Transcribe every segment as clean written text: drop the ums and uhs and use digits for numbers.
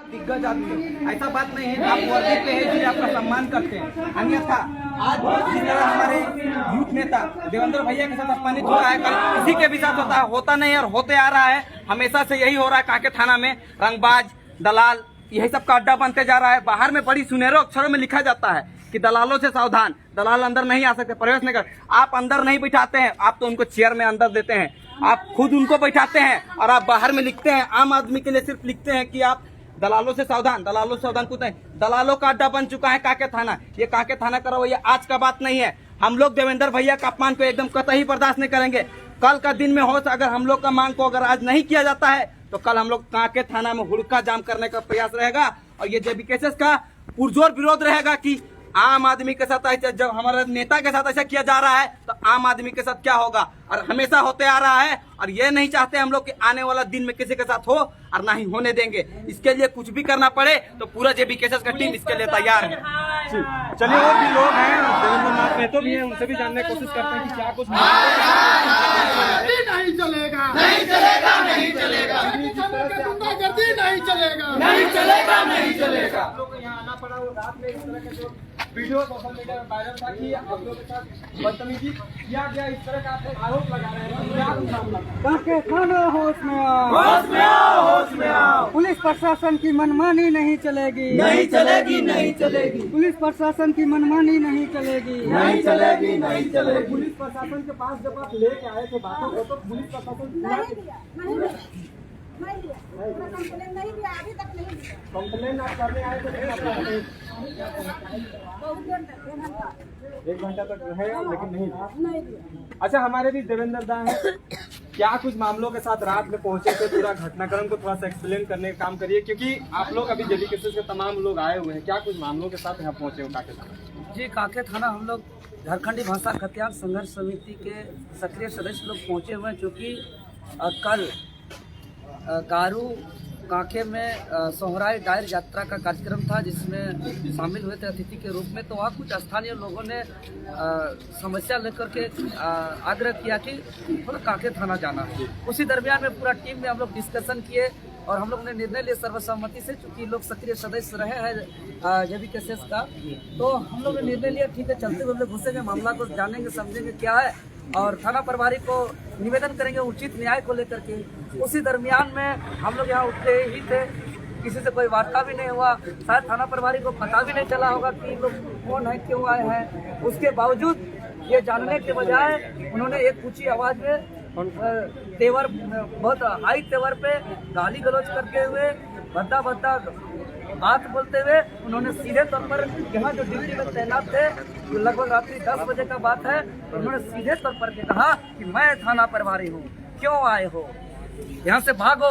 दिग्गज आदमी है, ऐसा बात नहीं है। आप वर्दी पे है इसलिए आपका सम्मान करते हैं, अन्यथा आज जिस तरह हमारे यूथ नेता देवेंद्र भैया के साथ अपमानित हो रहा है, कल किसी के भी साथ होता नहीं और होते आ रहा है। हमेशा से यही हो रहा है। कांके थाना में रंगबाज, दलाल, यही सब का अड्डा बनते जा रहा है। बाहर में बड़ी सुनहरे अक्षरों में लिखा जाता है कि दलालों से सावधान, दलाल अंदर नहीं आ सकते, प्रवेश नहीं कर। आप अंदर नहीं बैठाते हैं, आप तो उनको चेयर में अंदर देते हैं, आप खुद उनको बैठाते हैं और आप बाहर में लिखते हैं, आम आदमी के लिए सिर्फ लिखते हैं कि आप दलालों से सावधान, दलालों से सावधान। कुछ नहीं, दलालों का अड्डा बन चुका है कांके थाना। ये कांके थाना का रवैया आज का बात नहीं है। हम लोग देवेंद्र भैया का अपमान को एकदम कतई बर्दाश्त नहीं करेंगे। कल का दिन में हो अगर हम लोग का मांग को अगर आज नहीं किया जाता है तो कल हम लोग कांके थाना में हुड़का जाम करने का प्रयास रहेगा और ये जेबी केसेस का पुरजोर विरोध रहेगा कि आम आदमी के साथ ऐसा, जब हमारे नेता के साथ ऐसा किया जा रहा है तो आम आदमी के साथ क्या होगा, और हमेशा होते आ रहा है। और ये नहीं चाहते हम लोग कि आने वाला दिन में किसी के साथ हो और ना ही होने देंगे। इसके लिए कुछ भी करना पड़े तो पूरा जेबी केसेस का टीम इसके लिए तैयार है। चलिए, और भी लोग हैं, देवेंद्र नाथ महतो भी हैं, उनसे भी जानने की कोशिश करते हैं कि क्या कुछ नहीं चलेगा, नहीं चलेगा, नहीं चलेगा, गुंडागर्दी नहीं चलेगा, नहीं चलेगा, नहीं चलेगा। आप लोग को यहाँ आना पड़ा, वो रात में इस तरह के जो वीडियो सोशल मीडिया में वायरल था कि आप लोगों के साथ बदतमीजी किया गया, इस तरह का आप आरोप लगा रहे हैं, क्या मामला? कांके थाना होश में आओ, होश में आओ, होश में आओ। पुलिस प्रशासन की मनमानी नहीं चलेगी, नहीं चलेगी, नहीं चलेगी, पुलिस प्रशासन की मनमानी नहीं चलेगी, नहीं चलेगी, नहीं चलेगी। पुलिस प्रशासन के पास जब आप लेके आए थे बातों को, तो पुलिस प्रशासन कंप्लेन नहीं दिया, अभी तक नहीं दिया। कंप्लेन आप करने आए थे लेकिन आपने बहुत देर तक 1 घंटा तक रहेगा लेकिन नहीं दिया। नहीं दिया। अच्छा, हमारे भी देवेंद्र दा है, क्या कुछ मामलों के साथ रात में पहुंचे थे? पूरा घटनाक्रम को थोड़ा सा एक्सप्लेन करने का काम करिए, क्योंकि आप लोग अभी जेबी केसेस के तमाम लोग आए हुए हैं। क्या कुछ मामलों के साथ यहाँ पहुंचे हो कांके थाना? जी, कांके थाना हम लोग झारखंडी भाषा खतियान संघर्ष समिति के सक्रिय सदस्य लोग पहुंचे हुए हैं, क्योंकि कल गारू कांके में सोहराय डायर यात्रा का कार्यक्रम था, जिसमें शामिल हुए थे अतिथि के रूप में। तो वहाँ कुछ स्थानीय लोगों ने समस्या लेकर के आग्रह किया कि थोड़ा कांके थाना जाना है। उसी दरमियान में पूरा टीम में हम लोग डिस्कशन किए और हम लोग ने निर्णय लिया सर्वसम्मति से, चूँकि लोग सक्रिय सदस्य रहे हैं जेबी केसेस का, तो हम लोग ने निर्णय लिया ठीक है, चलते हुए हम लोग घुसेंगे, मामला को जानेंगे, समझेंगे क्या है और थाना प्रभारी को निवेदन करेंगे उचित न्याय को लेकर के। उसी दरमियान में हम लोग यहाँ उठते ही थे, किसी से कोई वार्ता भी नहीं हुआ, शायद थाना प्रभारी को पता भी नहीं चला होगा कि लोग कौन है, क्यों आए हैं। उसके बावजूद ये जानने के बजाय उन्होंने एक ऊंची आवाज़ में तेवर, बहुत हाई तेवर पे गाली गलौज करते हुए, भद्दा भद्दा बात बोलते हुए उन्होंने सीधे तौर पर यहाँ जो ड्यूटी में तैनात थे, जो लगभग रात्रि 10 बजे का बात है, उन्होंने सीधे तौर पर कहा कि मैं थाना प्रभारी हूँ, क्यों आए हो, यहाँ से भागो,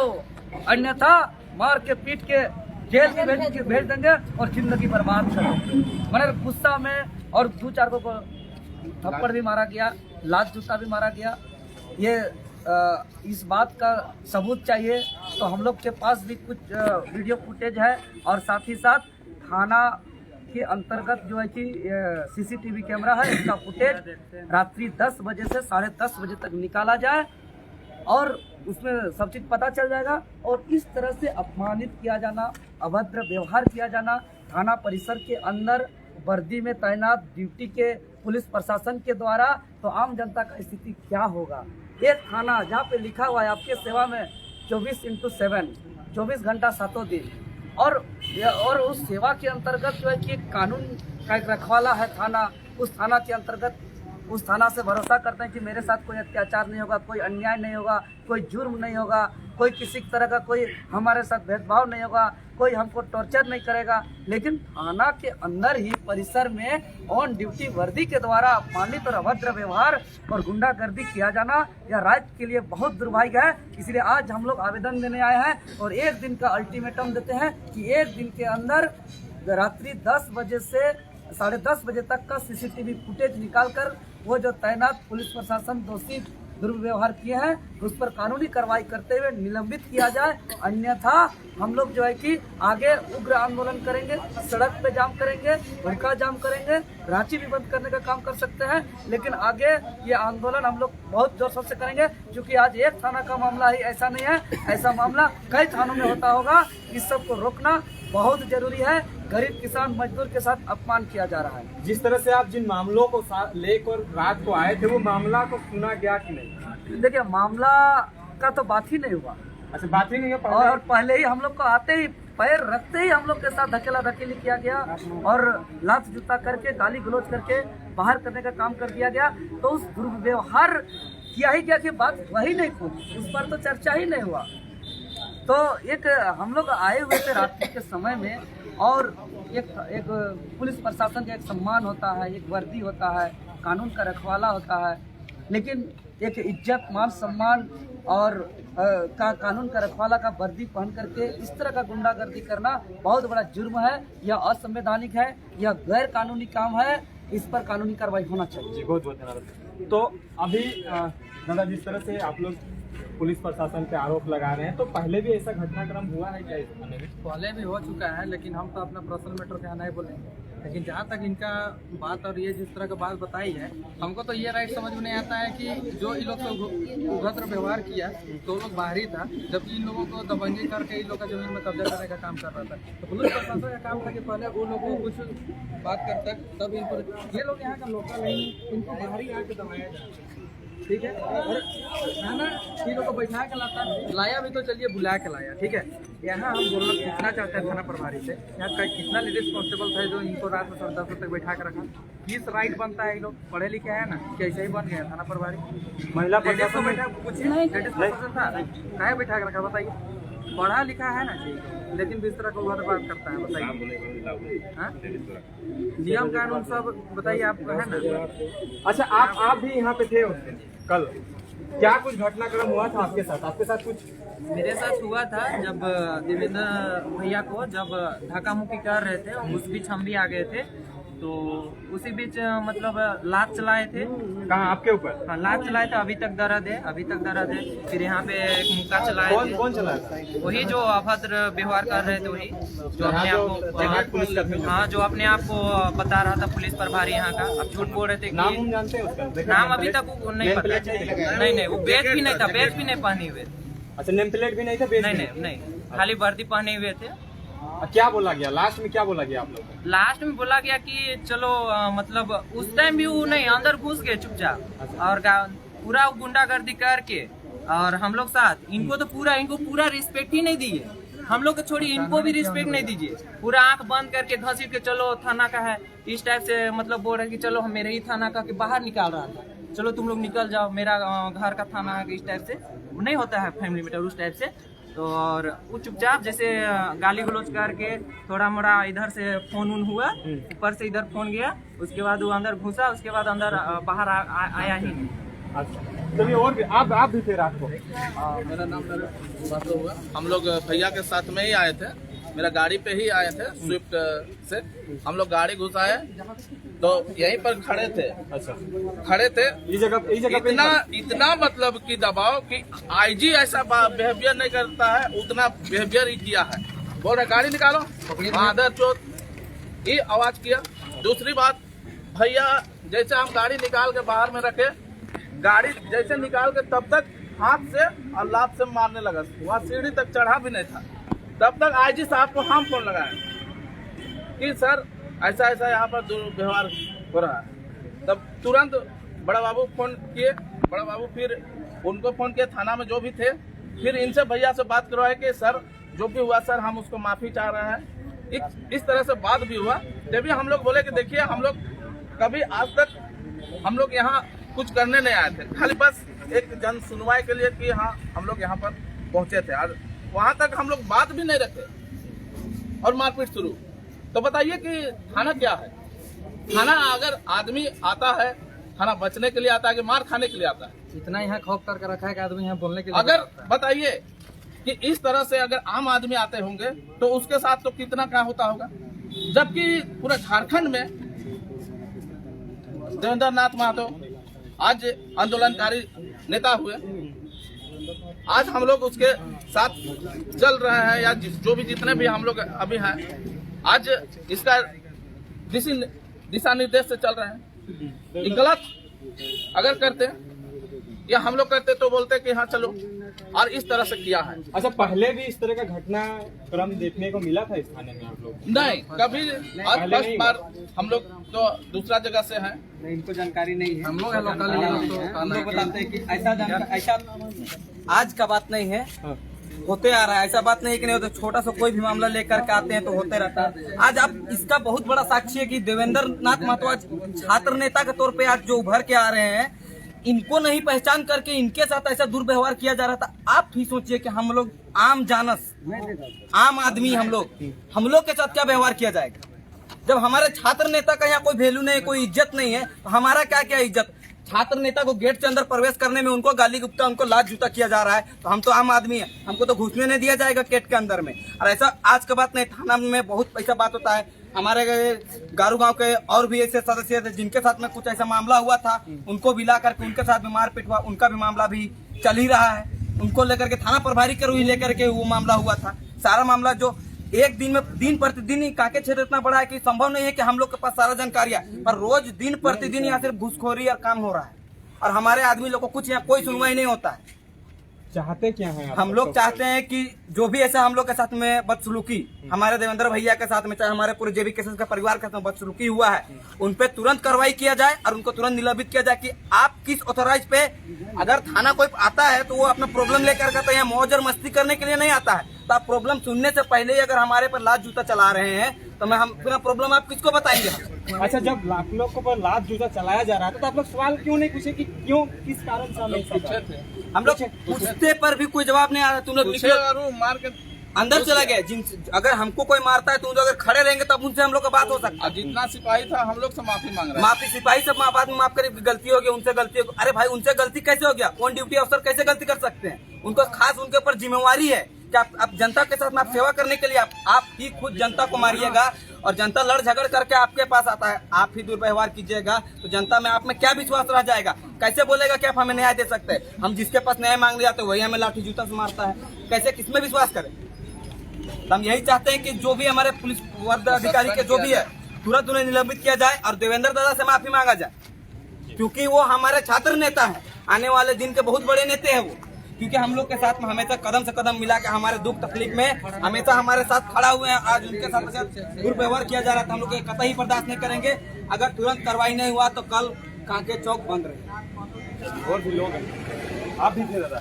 अन्यथा मार के पीट के जेल में भेज देंगे और जिंदगी बर्बाद करो। मैंने गुस्सा में और 2-4 को थप्पड़ भी मारा गया, लात जूता भी मारा गया। ये इस बात का सबूत चाहिए तो हम लोग के पास भी कुछ वीडियो फुटेज है और साथ ही साथ थाना के अंतर्गत जो है कि सीसीटीवी कैमरा है, इसका फुटेज रात्रि 10 बजे से 10:30 बजे तक निकाला जाए और उसमें सब चीज़ पता चल जाएगा। और इस तरह से अपमानित किया जाना, अभद्र व्यवहार किया जाना थाना परिसर के अंदर वर्दी में तैनात ड्यूटी के पुलिस प्रशासन के द्वारा, तो आम जनता का स्थिति क्या होगा। एक थाना जहाँ पे लिखा हुआ है आपके सेवा में 24/7, 24 घंटा 7 दिन, और उस सेवा के अंतर्गत जो है कि कानून का एक रखवाला है थाना। उस थाना के अंतर्गत उस थाना से भरोसा करते हैं कि मेरे साथ कोई अत्याचार नहीं होगा, कोई अन्याय नहीं होगा, कोई जुर्म नहीं होगा, कोई किसी तरह का कोई हमारे साथ भेदभाव नहीं होगा, कोई हमको टॉर्चर नहीं करेगा। लेकिन थाना के अंदर ही परिसर में ऑन ड्यूटी वर्दी के द्वारा अपमानित और अभद्र व्यवहार और गुंडागर्दी किया जाना यह राज्य के लिए बहुत दुर्भाग्य है। इसलिए आज हम लोग आवेदन देने आए हैं और 1 दिन का अल्टीमेटम देते हैं कि 1 दिन के अंदर रात्रि 10 बजे से 10:30 बजे तक का सीसीटीवी फुटेज निकालकर वो जो तैनात पुलिस प्रशासन दोषी दुर्व्यवहार किए हैं उस पर कानूनी कार्रवाई करते हुए निलंबित किया जाए, अन्यथा हम लोग जो है कि आगे उग्र आंदोलन करेंगे, सड़क पे जाम करेंगे, भड़का जाम करेंगे, रांची भी बंद करने का काम कर सकते हैं। लेकिन आगे ये आंदोलन हम लोग बहुत जोर शोर से करेंगे, क्योंकि आज एक थाना का मामला ही ऐसा नहीं है, ऐसा मामला कई थानों में होता होगा। इस सब को रोकना बहुत जरूरी है। गरीब किसान मजदूर के साथ अपमान किया जा रहा है। जिस तरह से आप जिन मामलों को लेकर रात को आए थे, वो मामला को सुना गया कि नहीं? देखिए, मामला का तो बात ही नहीं हुआ। अच्छा, बात ही नहीं है। और पहले ही हम लोग को आते ही पैर रखते ही हम लोग के साथ धकेला धकेली किया गया और लात जूता करके गाली गलौज करके बाहर करने का काम कर दिया गया। तो उस दुर्व्यवहार किया ही क्या कि बात वही नहीं खुद, उस पर तो चर्चा ही नहीं हुआ। तो एक हम लोग आए हुए थे रात्रि के समय में, और एक पुलिस प्रशासन का एक सम्मान होता है, एक वर्दी होता है, कानून का रखवाला होता है, लेकिन एक इज्जत मान सम्मान और कानून का रखवाला का वर्दी पहन करके इस तरह का गुंडागर्दी करना बहुत बड़ा जुर्म है। यह असंवैधानिक है, यह गैर कानूनी काम है, इस पर कानूनी कार्रवाई होना चाहिए। जी, बहुत बहुत धन्यवाद। तो अभी दादा, जिस तरह से आप लोग पुलिस प्रशासन पे आरोप लगा रहे हैं, तो पहले भी ऐसा घटनाक्रम हुआ है क्या इस थाने में? पहले भी हो चुका है, लेकिन हम तो अपना पर्सनल मैटर क्या नहीं बोलेंगे। लेकिन जहाँ तक इनका बात और ये जिस तरह का बात बताई है, हमको तो ये राइट समझ में नहीं आता है कि जो इन लोग से उभद्र व्यवहार किया तो लोग बाहरी था, जबकि इन लोगों को दबंगी करके इन लोग का जमीन में कब्जा करने का काम कर रहा था। तो पुलिस प्रशासन का काम था कि पहले वो लोगों को कुछ बात करता, तब इन पर ये लोग यहाँ का लोकल नहीं, इनको बाहरी आके दबाया जाता, ठीक है। और खाना इन लोग को बैठा के लाया भी तो चलिए बुला के लाया, ठीक है। यहाँ हम बोलना पूछना चाहते हैं थाना प्रभारी से, यहाँ का कितना लेडीज कांस्टेबल था जो इनको रात में 10 बजे तक बैठा के रखा? किस राइट बनता है? ये लोग पढ़े लिखे है ना, कैसे ही बन गया थाना प्रभारी? महिला प्रशासन बैठा कुछ लेडीज प्रशासन था, क्या बैठा के रखा बताइए? पढ़ा लिखा है ना, लेकिन जिस तरह का उधर बात करता है, बताइए। नियम कानून सब बताइए आपको है ना। अच्छा, आप भी यहाँ पे थे उस दिन कल, क्या कुछ घटनाक्रम हुआ था आपके साथ? आपके साथ कुछ? मेरे साथ हुआ था जब देवेंद्र भैया को जब धक्का मुक्की कर रहे थे, उस बीच हम भी आ गए थे। तो उसी बीच मतलब लात चलाए थे। कहाँ, आपके ऊपर? हाँ, लात चलाए थे, अभी तक दर्द है। फिर यहाँ पे एक मुक्का चलाए थे। कौन चलाया था? वही जो अभद्र व्यवहार कर रहे थे, वही जो अपने आप को, हाँ, जो अपने आप को बता रहा था पुलिस प्रभारी यहाँ का। अब झूठ बोल रहे थे। नाम जानते हैं उसका? नाम अभी तक नहीं पता। नहीं, वो बैच भी नहीं था, बैच भी नहीं पहने हुए। अच्छा, नेम प्लेट भी नहीं था? नहीं, खाली वर्दी पहने हुए थे। क्या बोला गया लास्ट में? क्या बोला गया आप लोग? लास्ट में बोला गया कि चलो मतलब उस टाइम भी वो नहीं, अंदर घुस गए चुपचाप और पूरा गुंडागर्दी करके, और हम लोग साथ इनको पूरा रिस्पेक्ट ही नहीं दिए। हम लोग को छोड़िए, इनको भी रिस्पेक्ट नहीं दीजिए। पूरा आंख बंद करके घसीट के चलो थाना का है, इस टाइप से मतलब बोल रहे कि चलो मेरे ही थाना का, कि बाहर निकाल रहा था, चलो तुम लोग निकल जाओ, मेरा घर का थाना है, इस टाइप से नहीं होता है फैमिली मैटर, उस टाइप से। तो और वो चुपचाप जैसे गाली गलौज करके थोड़ा मोड़ा इधर से फोन हुआ, ऊपर से इधर फोन गया, उसके बाद वो अंदर घुसा, उसके बाद अंदर बाहर आया ही नहीं। अच्छा, चलिए, और भी आप भी थे रात को? मेरा नाम हुआ। हम लोग भैया के साथ में ही आए थे, मेरा गाड़ी पे ही आए थे स्विफ्ट से। हम लोग गाड़ी घुसाए तो यहीं पर खड़े थे। अच्छा, खड़े थे इस जगह इतना मतलब कि दबाव कि आईजी ऐसा बिहेवियर नहीं करता है, उतना बिहेवियर ही किया है। बोल रहे गाड़ी निकालो, मादर चोट, ये आवाज किया। दूसरी बात, भैया जैसे हम गाड़ी निकाल के बाहर में रखे, गाड़ी जैसे निकाल के तब तक हाथ से और लात से मारने लगा। वहाँ सीढ़ी तक चढ़ा भी नहीं था, तब तक आईजी साहब को हम फोन लगाए कि सर ऐसा यहाँ पर दुर्व्यवहार हो रहा है। तब तुरंत बड़ा बाबू फोन किए, बड़ा बाबू फिर उनको फोन किए, थाना में जो भी थे, फिर इनसे भैया से बात करवाए कि सर जो भी हुआ सर हम उसको माफी चाह रहे हैं। इस तरह से बात भी हुआ। तभी हम लोग बोले कि देखिए, हम लोग कभी आज तक हम लोग यहाँ कुछ करने नहीं आए थे, खाली बस एक जन सुनवाई के लिए कि हाँ हम लोग यहाँ पर पहुंचे थे। और वहां तक हम लोग बात भी नहीं रखे और मारपीट शुरू। तो बताइए कि थाना क्या है? थाना अगर आदमी आता है, थाना बचने के लिए आता है कि मार खाने के लिए आता है? इतना यहाँ खौफ करके रखा है कि आदमी यहाँ बोलने के लिए। अगर बताइए कि इस तरह से अगर आम आदमी आते होंगे तो उसके साथ तो कितना क्या होता होगा। जबकि पूरा झारखंड में देवेंद्र नाथ महतो, आज आंदोलनकारी नेता हुए। आज हम लोग उसके साथ चल रहे हैं, या जो भी जितने भी हम लोग अभी हैं, आज इसका दिशा निर्देश से चल रहे हैं। ये गलत अगर करते या हम लोग करते तो बोलते कि हाँ चलो, और इस तरह से किया है। अच्छा, पहले भी इस तरह का घटनाक्रम देखने को मिला था इस थाने में आप लोग? नहीं, कभी आज फर्स्ट बार। हम लोग तो दूसरा जगह से हैं, इनको जानकारी नहीं है। हम लोग है लोकल, हम लोग बताते हैं कि ऐसा आज का बात नहीं है, होते आ रहा है। ऐसा बात नहीं है कि नहीं होता, छोटा सा कोई भी मामला लेकर के आते हैं तो होते रहता है। आज आप इसका बहुत बड़ा साक्षी है कि देवेंद्र नाथ महतो आज छात्र नेता के तौर पे आज जो उभर के आ रहे हैं, इनको नहीं पहचान करके इनके साथ ऐसा दुर्व्यवहार किया जा रहा था। आप ही सोचिए कि हम लोग आम जानस, आम आदमी, हम लोग के साथ क्या व्यवहार किया जाएगा जब हमारे छात्र नेता का यहाँ कोई वैल्यू नहीं, कोई इज्जत नहीं है, तो हमारा क्या क्या इज्जत। छात्र नेता को गेट के अंदर प्रवेश करने में उनको गाली गुप्ता, उनको लात जूता किया जा रहा है, तो हम तो आम आदमी है, हमको तो घुसने नहीं दिया जाएगा गेट के अंदर में। और ऐसा आज का बात नहीं, थाना में बहुत ऐसा बात होता है। हमारे गारू गांव के और भी ऐसे सदस्य थे जिनके साथ में कुछ ऐसा मामला हुआ था, उनको भी ला करके उनके साथ में मारपीट हुआ, उनका भी मामला भी चल ही रहा है। उनको लेकर के थाना प्रभारी के रूई लेकर के वो मामला हुआ था। सारा मामला जो एक दिन में दिन प्रतिदिन ही कांके क्षेत्र इतना बड़ा है कि संभव नहीं है कि हम लोग के पास सारा जानकारी है, पर रोज दिन प्रतिदिन यहाँ सिर्फ घुसखोरी और काम हो रहा है, और हमारे आदमी लोग को कुछ यहाँ कोई सुनवाई नहीं होता है। चाहते क्या है हम लोग चाहते हैं कि जो भी ऐसा हम लोग के साथ में बदसलूकी, हमारे देवेंद्र भैया के साथ में, चाहे हमारे पूरे जेबी केसेस का परिवार के साथ बदसलूकी हुआ है, उन पे तुरंत कार्रवाई किया जाए और उनको तुरंत निलंबित किया जाए। कि आप किस ऑथोराइज पे, अगर थाना कोई आता है तो वो अपना प्रॉब्लम लेकर के यहाँ मौज और मस्ती करने के लिए नहीं आता है, तो आप प्रॉब्लम सुनने से पहले ही अगर हमारे पर लात जूता चला रहे हैं तो मैं हम अपना प्रॉब्लम आप किसको बताएंगे? अच्छा, जब आप लोग को पर लात जूता चलाया जा रहा था तो आप लोग सवाल क्यों नहीं पूछे कि क्यों, किस कारण से हम लोग पूछते पर भी कोई जवाब नहीं आ रहा। तुम लोग मार के अंदर चला गया। अगर हमको कोई मारता है तो अगर खड़े रहेंगे तब उनसे हम लोग का बात हो सकता है। जितना सिपाही था हम लोग से माफी मांग रहे हैं। माफी सिपाही सब बाद में माफ करे, गलती हो गई, उनसे गलती हो। अरे भाई, उनसे गलती कैसे हो गया? ऑन ड्यूटी अफसर कैसे गलती कर सकते हैं? उनको खास उनके ऊपर जिम्मेवारी है कि आप जनता के साथ में आप सेवा करने के लिए आप ही खुद जनता को मारिएगा, और जनता लड़ झगड़ करके आपके पास आता है, आप ही दुर्व्यवहार कीजिएगा तो जनता में आप में क्या विश्वास रह जाएगा? कैसे बोलेगा कि आप हमें न्याय दे सकते हैं? हम जिसके पास न्याय मांगने जाते हैं वही हमें लाठी जूता से मारता है, कैसे, किसमें विश्वास करें? तो हम यही चाहते हैं कि जो भी हमारे पुलिस वर्ग अधिकारी के जो भी है, तुरंत उन्हें निलंबित किया जाए और देवेंद्र दादा से माफी मांगा जाए, क्योंकि वो हमारे छात्र नेता है, आने वाले दिन के बहुत बड़े नेता हैं वो। क्योंकि हम लोग के साथ में हमेशा कदम से कदम मिला के हमारे दुख तकलीफ में हमेशा हमारे साथ खड़ा हुए हैं। आज उनके साथ अगर दुर्व्यवहार किया जा रहा था, हम लोग कतई बर्दाश्त नहीं करेंगे। अगर तुरंत कार्रवाई नहीं हुआ तो कल कांके चौक बंद रहे। और भी लोग हैं, आप भी थे दादा?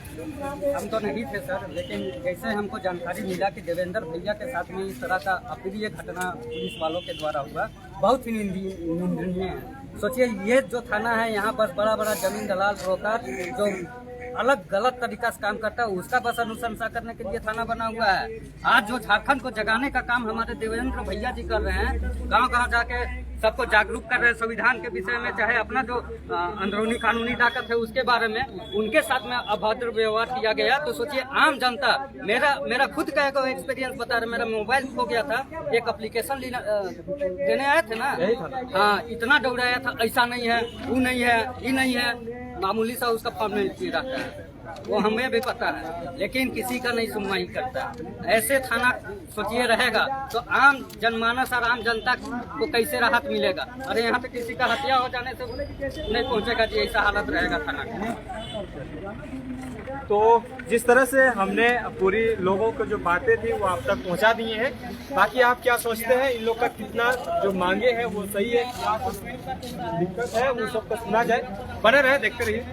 हम तो नहीं थे सर, लेकिन जैसे हमको जानकारी मिला कि देवेंद्र भैया के साथ में इस तरह का अप्रिय घटना पुलिस वालों के द्वारा हुआ, बहुत ही निंदनीय है। सोचिए, ये जो थाना है यहाँ पर बड़ा बड़ा जमीन दलाल ब्रोकर जो अलग गलत तरीका से काम करता है, उसका बस अनुशंसा करने के लिए थाना बना हुआ है। आज जो झारखंड को जगाने का काम हमारे देवेंद्र भैया जी कर रहे हैं, गांव-गांव जाके सबको जागरूक कर रहे हैं संविधान के विषय में, चाहे अपना जो अंदरूनी कानूनी ताकत है उसके बारे में, उनके साथ में अभद्र व्यवहार किया गया। तो सोचिए, आम जनता, मेरा खुद का एक एक्सपीरियंस बता रहे, मेरा मोबाइल खो गया था, एक एप्लीकेशन देने आए थे ना, हाँ, इतना दौड़ाया था, ऐसा नहीं है, वो नहीं है, ये नहीं है, मामूली सा उसका फॉर्मेलिटी रहता है, वो हमें भी पता है, लेकिन किसी का नहीं सुनवाई करता। ऐसे थाना सोचिए रहेगा तो आम जनमानस और आम जनता को कैसे राहत मिलेगा? अरे यहाँ पे किसी का हत्या हो जाने से नहीं पहुँचेगा जी, ऐसा हालत रहेगा थाना का। तो जिस तरह से हमने पूरी लोगों को जो बातें थी वो आप तक पहुंचा दिए हैं। बाकी आप क्या सोचते हैं, इन लोग का कितना जो मांगे हैं वो सही है, क्या दिक्कत है वो सब को सुना जाए। बने रहे, देखते रहिए।